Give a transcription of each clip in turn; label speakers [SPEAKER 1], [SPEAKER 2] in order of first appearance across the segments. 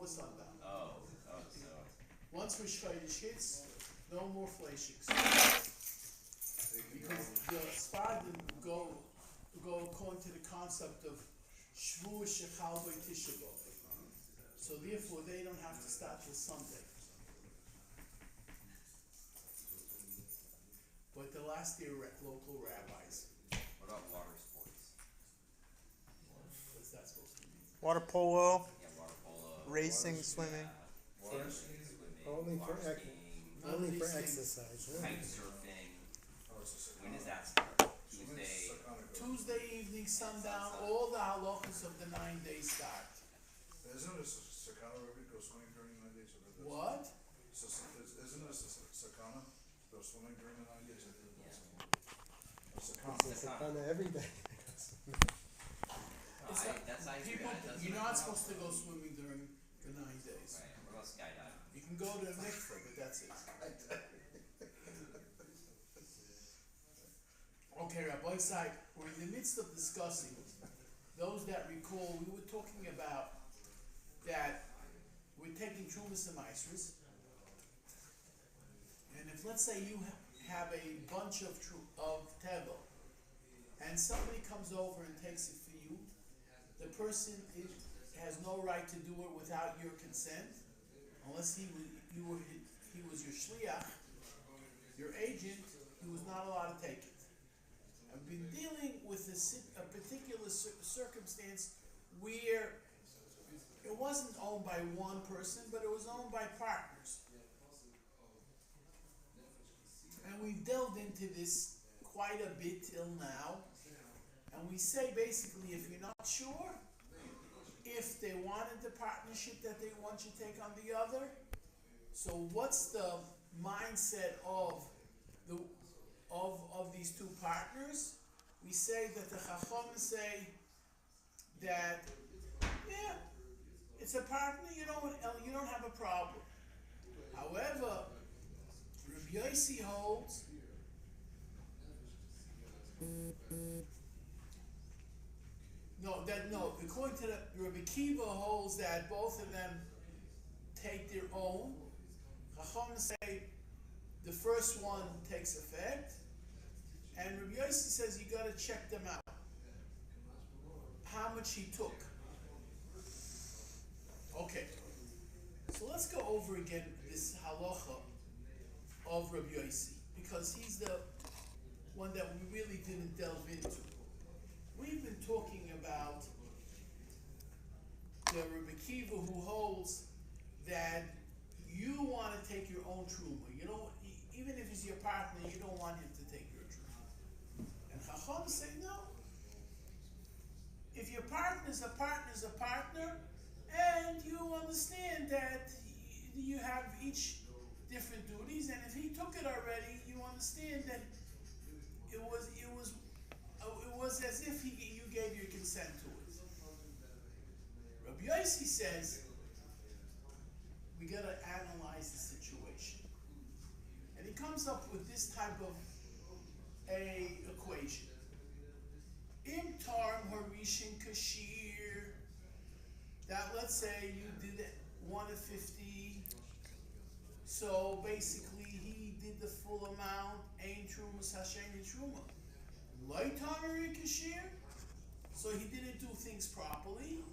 [SPEAKER 1] to sundown.
[SPEAKER 2] So.
[SPEAKER 1] Once Rosh Chodesh hits, no more fleishiks. Because the Sfardim go according to the concept of Shvu Shechal Tisha B'Av. So therefore, they don't have to start till Sunday. But the last year local rabbis.
[SPEAKER 2] What about water sports?
[SPEAKER 1] What's that supposed to mean?
[SPEAKER 3] Water polo,
[SPEAKER 2] Yeah, water polo.
[SPEAKER 3] racing, swimming.
[SPEAKER 2] Water skiing, swimming,
[SPEAKER 4] Only for
[SPEAKER 2] water skiing,
[SPEAKER 4] Only for
[SPEAKER 1] these things.
[SPEAKER 4] exercise.
[SPEAKER 2] kite surfing. When does that start?
[SPEAKER 1] Tuesday evening, sundown, all the halachas of the 9 days start.
[SPEAKER 5] Isn't it a sakana where we go swimming during the 9 days?
[SPEAKER 1] What?
[SPEAKER 5] Isn't it a sakana? Go swimming during the 9 days? A sakana.
[SPEAKER 4] It's a kind of every day.
[SPEAKER 1] It's like
[SPEAKER 2] That's I agree.
[SPEAKER 1] people,
[SPEAKER 2] That doesn't
[SPEAKER 1] you're
[SPEAKER 2] make
[SPEAKER 1] not
[SPEAKER 2] sense.
[SPEAKER 1] supposed to go swimming during the 9 days.
[SPEAKER 2] Right. What about skydiving?
[SPEAKER 1] You can go to the mikveh, but that's it. Okay, Rabbi Isaac, we're in the midst of discussing. Those that recall, we were talking about that we're taking Trumas and Maasros, and if let's say you have a bunch of tevel, and somebody comes over and takes it for you, the person has no right to do it without your consent, unless he was your shliach, your agent. He was not allowed to take it. I've been dealing with a particular circumstance where it wasn't owned by one person, but it was owned by partners. And we've delved into this quite a bit till now. And we say basically, if you're not sure, if they wanted the partnership that they want you to take on the other, so what's the mindset of these two partners? We say that the Chacham say that, yeah, it's a partner, you don't have a problem. However, Rabbi Yossi holds according to the Rabbi Kiva holds that both of them take their own. Chacham say the first one takes effect, and Rabbi Yossi says you got to check them out. How much he took. Okay, so let's go over again this halacha of Rabbi Yossi, because he's the one that we really didn't delve into. We've been talking about the Rabbi Kiva who holds that you want to take your own truma. You don't, even if he's your partner, you don't want him to take your truma. And Chacham say no. If your partner's a partner, and you understand that you have each different duties, and if he took it already, you understand that it was as if you gave your consent to it. Rabbi Yossi says we got to analyze the situation, and he comes up with this type of a equation. Im tarm harishin kashir. That, let's say you did it 1 of 50, so basically he did the full amount. Ein trumas hashem truma. Loy tamari kashir. So he didn't do things properly.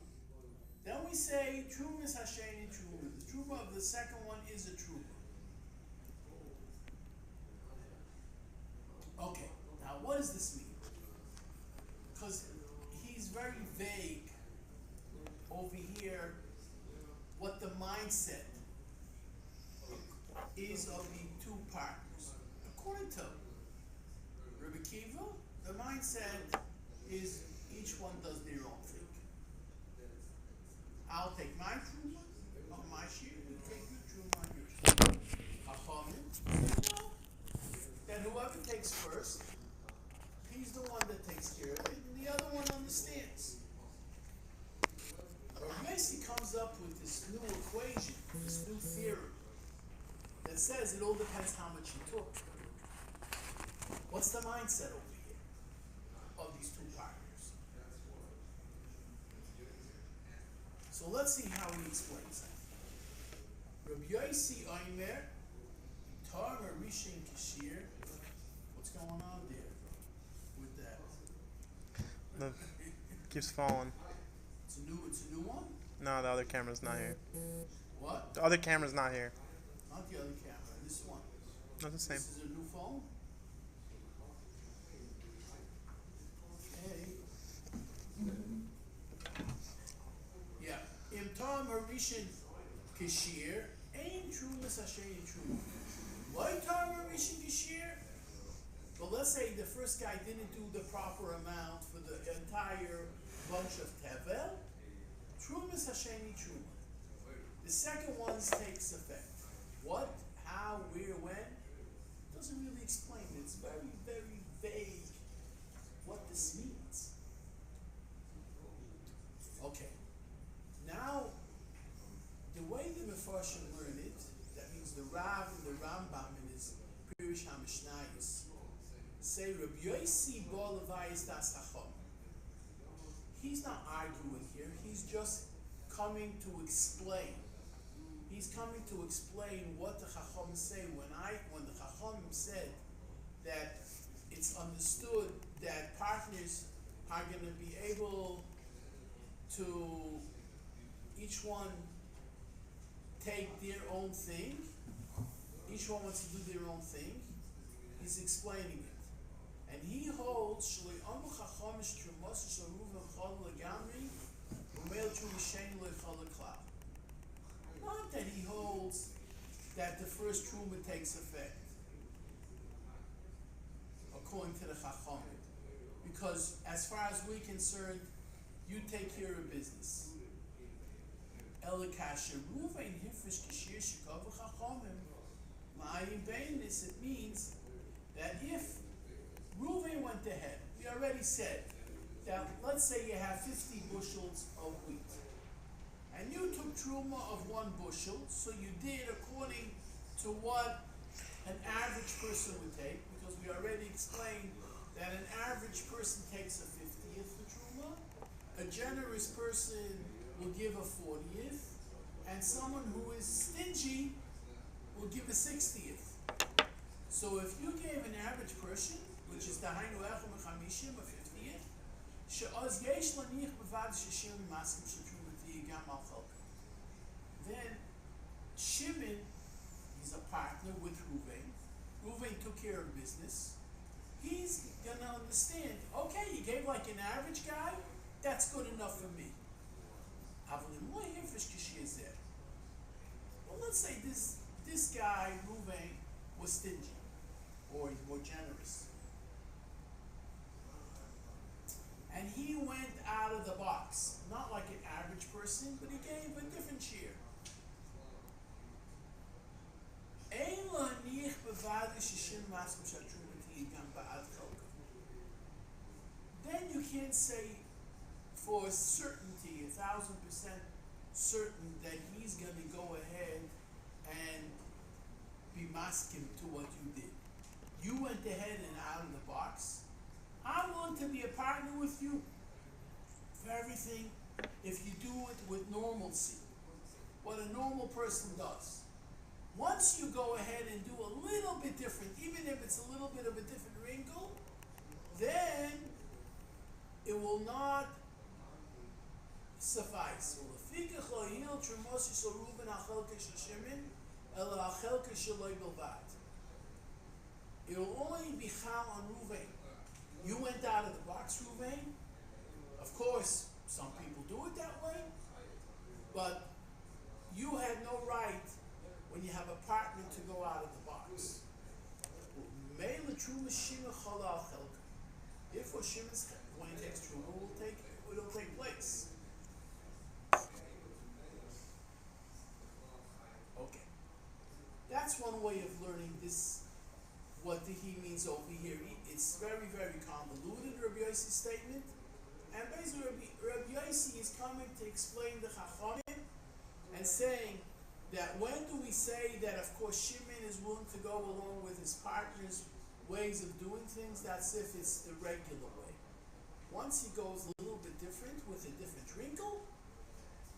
[SPEAKER 1] Then we say trumas hashem truma. The truma of the second one is a truma. Okay, now what does this mean? Because he's very vague over here what the mindset is of the two partners. According to Rebbe Kiva, the mindset is each one does their own thing. I'll take my truma on my share, you take your truma on your share. Chachamim, no, that whoever takes first, he's the one that takes care of it, and the other one understands. Rabbi Yossi comes up with this new equation, this new theory, that says it all depends how much you took. What's the mindset over here of these two partners? So let's see how he explains that. Rabbi Yossi Omer, Torah Rishon Kashir. What's going on there with that?
[SPEAKER 3] The keeps falling.
[SPEAKER 1] It's a new one?
[SPEAKER 3] No, the other camera's not here.
[SPEAKER 1] What?
[SPEAKER 3] The other camera's not here.
[SPEAKER 1] Not the other camera, this one.
[SPEAKER 3] Not the same.
[SPEAKER 1] This is a new phone? Okay. Yeah. Im Tom Harishan Kashir, Ain Trumas Hashem Truma. Why Tom Harishan Kashir? But let's say the first guy didn't do the proper amount for the entire bunch of Tevel. Trumas Hashem Truma. The second one takes effect. What, how, where, when? Doesn't really explain it. It's very, very vague what this means. Okay. Now, the way the Mefarshim learn it, that means the Rav and the Rambam in his Pirush HaMishnayos, say Rabbi Yossi bo levayis das Chacham. He's not arguing here. He's just coming to explain. He's coming to explain what the Chacham say. When the Chacham said that it's understood that partners are going to be able to each one take their own thing. Each one wants to do their own thing. He's explaining it. And he holds Shloi Amu Chacham is Trumos Sharuv Chol Legamri Umel Trumishen Lechol Klal. Not that he holds that the first truma takes effect, according to the Chacham, because as far as we're concerned, you take care of business. Elikasher Ruvain Hifrish Kashir Shikav Chachamim Ma'ayin Beinis. It means that if Ruvain went ahead, we already said that let's say you have 50 bushels of wheat. And you took truma of 1 bushel, so you did according to what an average person would take, because we already explained that an average person takes a 50th of truma, a generous person will give a 40th, and someone who is stingy will give a 60th. So if you gave an average person, which is Dahainu Echom Chamishim, a 50th, she'oz yesh lanich bevad sheshim maskim shetruma. Then Shimon, he's a partner with Ruvain. Ruvain took care of business. He's gonna understand, okay, you gave like an average guy, that's good enough for me. Well, let's say this guy, Ruvain, was stingy, or he's more generous. And he went out of the box, not like an average person, but he gave a different share. Then you can't say for certainty, 1,000% certain, that he's going to go ahead and be masking to what you did. You went ahead and out of the box. I'm willing to be a partner with you for everything if you do it with normalcy, what a normal person does. Once you go ahead and do a little bit different, even if it's a little bit of a different wrinkle, then it will not suffice. It will only be chal on Ruvain. You went out of the box, Ruvain. Of course, some people do it that way, but you had no right when you have a partner to go out of the box. Therefore, Shimon's, when he takes truma, it'll take place. Okay, that's one way of learning this. What he means over here. It's very, very convoluted, Rabbi Yossi's statement. And basically, Rabbi Yossi is coming to explain the Chachamim and saying that when do we say that, of course, Shimon is willing to go along with his partner's ways of doing things? That's if it's the regular way. Once he goes a little bit different with a different wrinkle,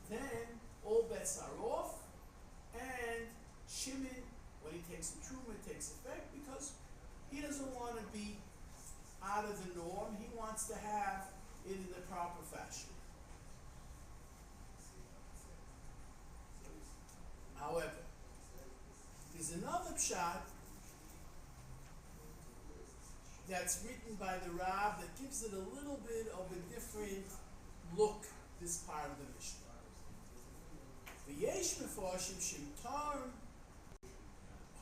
[SPEAKER 1] then all bets are off, and wants to have it in the proper fashion. However, there's another pshat that's written by the Rab that gives it a little bit of a different look, this part of the Mishnah. V'yesh mefarshim shimtar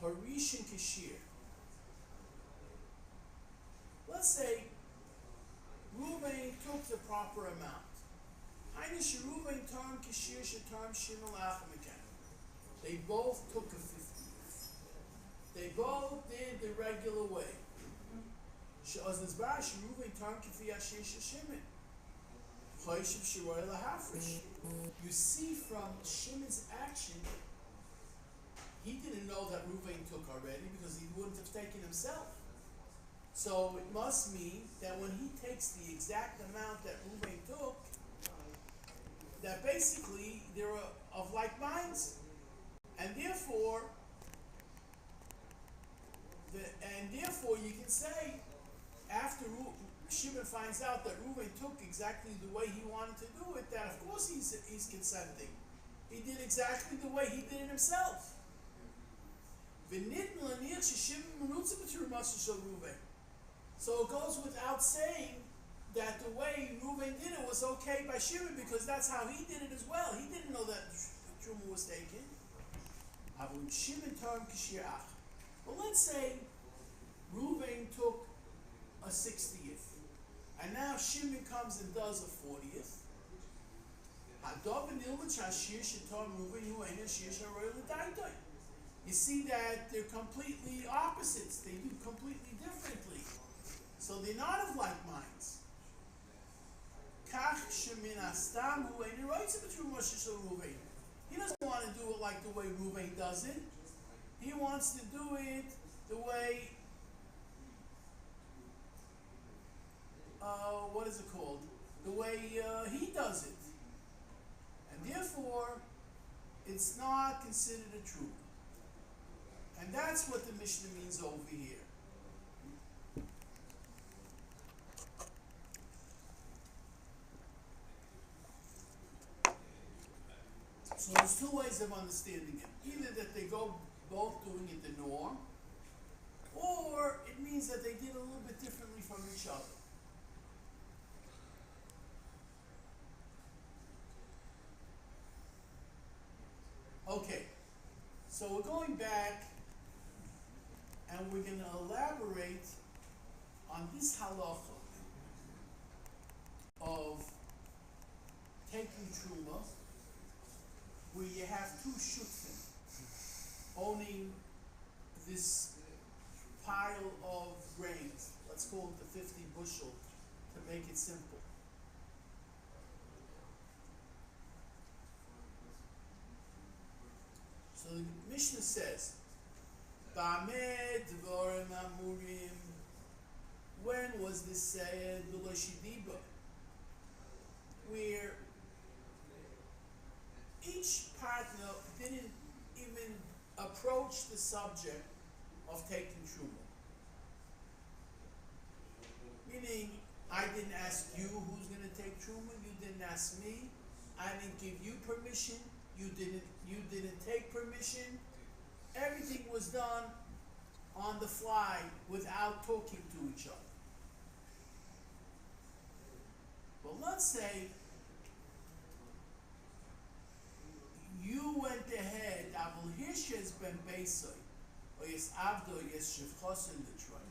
[SPEAKER 1] harishin kashir. Let's say Reuven took the proper amount. Hainish Reuven tarm kashir shetarm shimel achamakan. They both took a 50th. They both did the regular way. She'oznizbar Reuven tarm kifi ashir sheshimin. Choyshiv shiroy lahafrish. You see from Shimon's action, he didn't know that Reuven took already because he wouldn't have taken himself. So it must mean that when he takes the exact amount that Reuven took, that basically they're of like minds, and therefore you can say after Shimon finds out that Reuven took exactly the way he wanted to do it, that of course he's consenting. He did exactly the way he did it himself. So it goes without saying that the way Reuven did it was okay by Shimon because that's how he did it as well. He didn't know that Truma was taken. Well, let's say Reuven took a 60th, and now Shimon comes and does a 40th. You see that they're completely opposites. They do completely differently. So they're not of like minds. He doesn't want to do it like the way Reuven does it. He wants to do it the way, what is it called? The way he does it. And therefore, it's not considered a truth. And that's what the Mishnah means over here. So there's two ways of understanding it. Either that they go both doing it the norm, or it means that they did a little bit differently from each other. Okay, so we're going back and we're going to elaborate on this halacha of taking truma, where you have two shutfim owning this pile of grains. Let's call it the 50 bushel to make it simple. So the Mishnah says, Ba'amed dvorim amurim. When was this said? B'lo where each partner didn't even approach the subject of taking truma. Meaning, I didn't ask you who's going to take truma. You didn't ask me. I didn't give you permission. You didn't take permission. Everything was done on the fly without talking to each other. But let's say you went ahead, Avol Hirshes ben Beisoy, or Yes Avdo, Yes Shivchos in the Troy.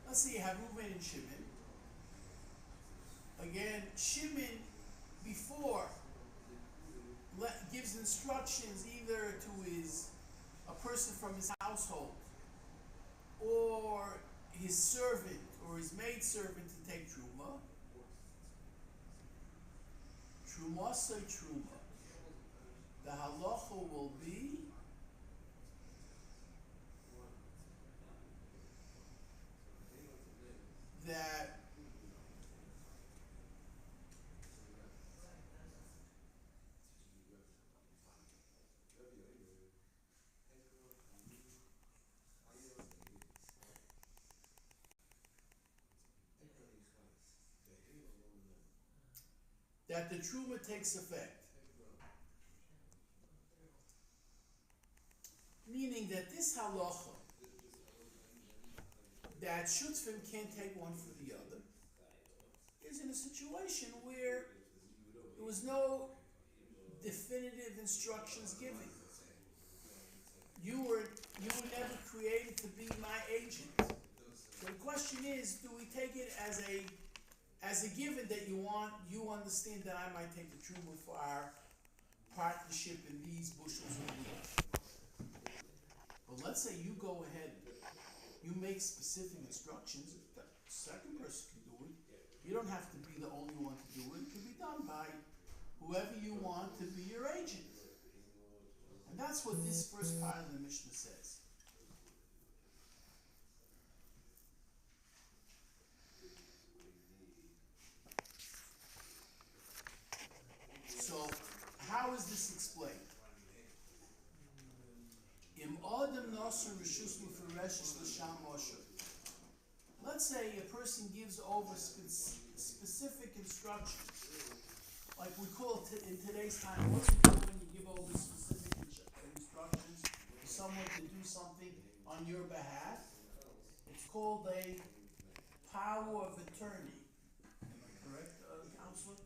[SPEAKER 1] Let's say you have Reuven and Shimon. Again, Shimon before gives instructions either to a person from his household or his servant or his maidservant to take truma. Truma say truma. The halacha will be that that the truma takes effect. Meaning that this halacha, that shutfim can't take one for the other, is in a situation where there was no definitive instructions given. You were never created to be my agent. So the question is, do we take it as a given that you understand that I might take the truma for our partnership in these bushels of wheat? But let's say you go ahead, you make specific instructions, the second person can do it. You don't have to be the only one to do it. It can be done by whoever you want to be your agent. And that's what this first part of the Mishnah says. So, how is this explained? Im Adam Nasser Rishus Mufareshes L'Sham Moshe. Let's say a person gives over specific instructions. Like we call it in today's time, what's it called when you give over specific instructions for someone to do something on your behalf? It's called a power of attorney. Am I correct, counselor?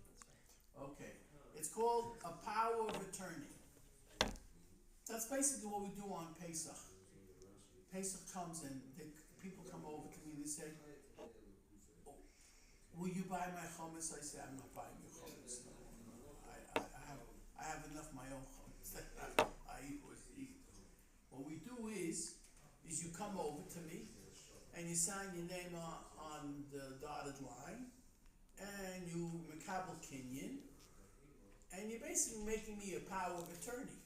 [SPEAKER 1] Okay. It's called a power of attorney. That's basically what we do on Pesach. Pesach comes and people come over to me and they say, oh, will you buy my hummus? I say, I'm not buying your hummus. No. I have enough of my own hummus that I eat what I eat. What we do is you come over to me and you sign your name on the dotted line and you makabel kinyan and you're basically making me a power of attorney.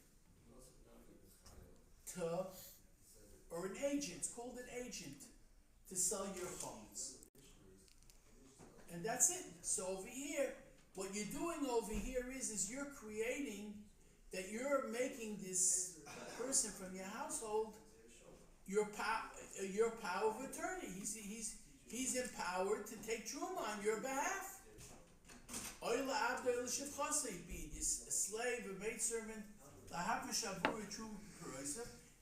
[SPEAKER 1] Or an agent, it's called an agent, to sell your homes. And that's it. So over here, what you're doing over here is you're creating, that you're making this person from your household your power of attorney. He's empowered to take truma on your behalf. Oila abdo be a slave, a maidservant,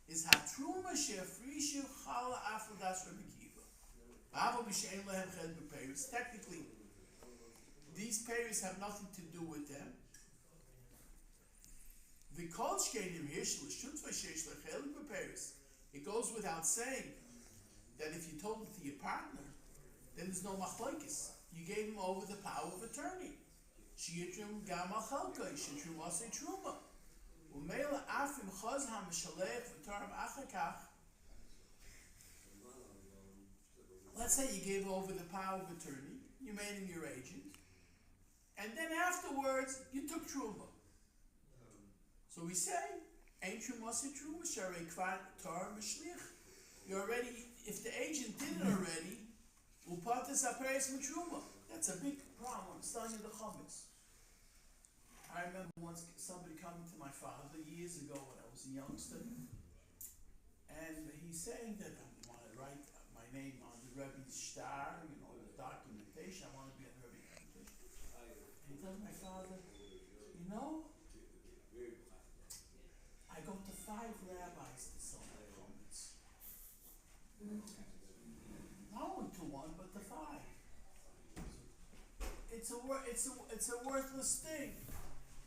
[SPEAKER 1] is hatruma shefrishu chala afrodas rebekiva. Technically, these payers have nothing to do with them. It goes without saying that if you told it to your partner, then there's no machlokes. You gave him over the power of attorney. Shiyitrum gama chalka, shiyitrum asay truma. Umela afim chazham mishalech v'taram achakach. Let's say you gave over the power of attorney, you made him your agent, and then afterwards you took truma. So we say, ain't truma asay truma, sharei kvar tar mishlich. You already, if the agent did it already, upatas aperes mitruma. That's a big problem. I'm telling you the chametz. I remember once somebody coming to my father years ago when I was a youngster, and he's saying that I want to write my name on the Rebbe's star, the documentation. I want to be on the Rebbe's documentation. And he tells my father, I go to 5 rabbis to sell my chametz. Not only to one, but to 5. It's a worthless thing.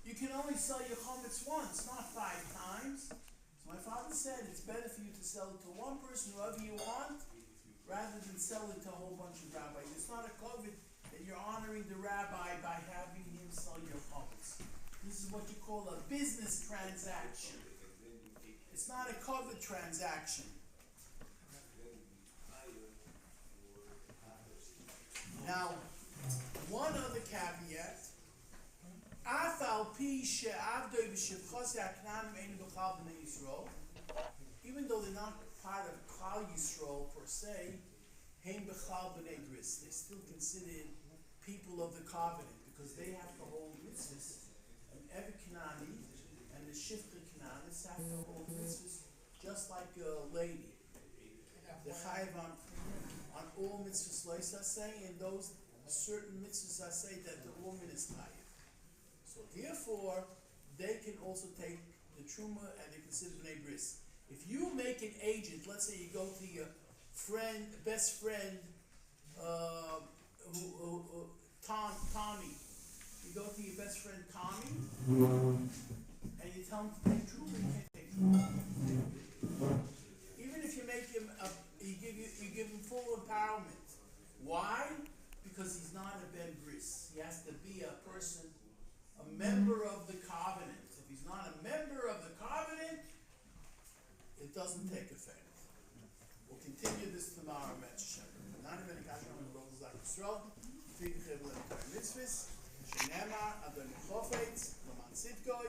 [SPEAKER 1] You can only sell your chametz once, not 5 times. So my father said it's better for you to sell it to one person, whoever you want, rather than sell it to a whole bunch of rabbis. It's not a covet that you're honoring the rabbi by having him sell your chametz. This is what you call a business transaction. It's not a covet transaction. Now, one other caveat. Even though they're not part of Klal Yisrael per se, they're still considered people of the covenant because they have to hold mitzvahs, and every Kanani and the Shifra Kananis have to hold mitzvahs just like a lady. The chayiv on all mitzvahs lois say, and those certain mitzvahs say that the woman is chayiv. So therefore, they can also take the truma and they consider bnei bris. If you make an agent, let's say you go to your best friend, Tommy. You go to your best friend Tommy, and you tell him to take truma. You can't take truma. Even if you make him you give him full empowerment. Why? Because he's not a ben bris. He has to be a person, a member of the covenant. If he's not a member of the covenant, it doesn't take effect. We'll continue this tomorrow, Mitzvah. Mitzvahs, Shenema, Adon Chofetz, Laman Sitgoy.